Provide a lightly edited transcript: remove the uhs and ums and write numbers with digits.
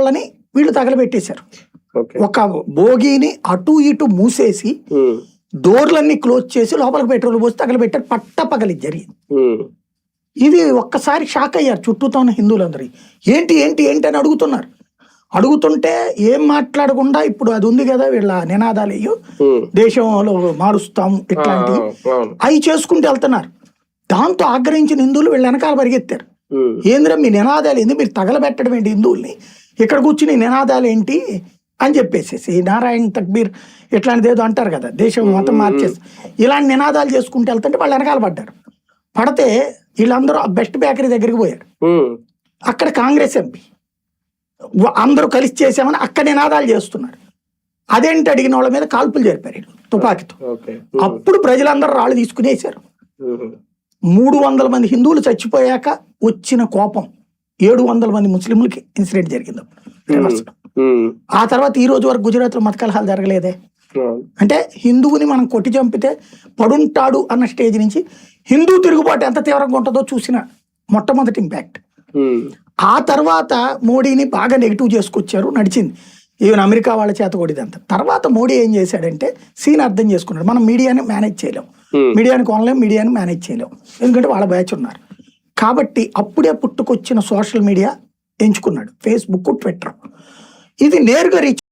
వాళ్ళని వీళ్ళు తగలబెట్టేశారు. ఒక బోగీని అటు ఇటు మూసేసి డోర్లన్నీ క్లోజ్ చేసి లోపలికి పెట్రోల్ పోసి తగలబెట్టారు. పట్టపగలి జరిగింది. ఇది ఒక్కసారి షాక్ అయ్యారు చుట్టూతో ఉన్న హిందువులందరూ. ఏంటి ఏంటి ఏంటి అని అడుగుతున్నారు. అడుగుతుంటే ఏం మాట్లాడకుండా ఇప్పుడు అది ఉంది కదా వీళ్ళ నినాదాలు అయ్యో దేశంలో మారుస్తాం ఇట్లాంటివి అవి చేసుకుంటూ వెళ్తున్నారు. దాంతో ఆగ్రహించిన హిందువులు వీళ్ళ వెనకాల పరిగెత్తారు. ఏంద్రా మీ నినాదాలు ఏంది, మీరు తగలబెట్టడం ఏంటి హిందువుల్ని, ఇక్కడ కూర్చుని నినాదాలు ఏంటి అని చెప్పేసేసి నారాయణ తక్బీర్ ఇట్లాంటిది ఏదో అంటారు కదా, దేశం మొత్తం మార్చేసి ఇలాంటి నినాదాలు చేసుకుంటూ వెళ్తుంటే వాళ్ళు వెనకాల పడ్డారు. పడితే వీళ్ళందరూ బెస్ట్ బేకరీ దగ్గరికి పోయారు. అక్కడ కాంగ్రెస్ ఎంపీ అందరూ కలిసి చేసామని అక్కడ నినాదాలు చేస్తున్నారు. అదేంటి అడిగిన వాళ్ళ మీద కాల్పులు జరిపారు తుపాకీతో. అప్పుడు ప్రజలందరూ రాళ్ళు తీసుకునేసారు. 300 మంది హిందువులు చచ్చిపోయాక వచ్చిన కోపం 700 మంది ముస్లింలకి ఇన్సిడెంట్ జరిగింది. ఆ తర్వాత ఈ రోజు వరకు గుజరాత్ లో మత కలహాలు జరగలేదే. అంటే హిందువుని మనం కొట్టి చంపితే పడుంటాడు అన్న స్టేజ్ నుంచి హిందూ తిరుగుబాటు ఎంత తీవ్రంగా ఉంటుందో చూసిన మొట్టమొదటి ఇంపాక్ట్. ఆ తర్వాత మోడీని బాగా నెగిటివ్ చేసుకొచ్చారు, నడిచింది. ఈవెన్ అమెరికా వాళ్ళ చేత కూడా ఇదంతా. తర్వాత మోడీ ఏం చేశాడంటే సీన్ అర్థం చేసుకున్నాడు. మనం మీడియాని మేనేజ్ చేయలేం, మీడియాని కొనలేం, మీడియాని మేనేజ్ చేయలేం, ఎందుకంటే వాళ్ళ బ్యాచ్ ఉన్నారు కాబట్టి. అప్పుడే పుట్టుకొచ్చిన సోషల్ మీడియా ఎంచుకున్నాడు, ఫేస్బుక్, ట్విట్టర్. ఇది నేరుగా రీచ్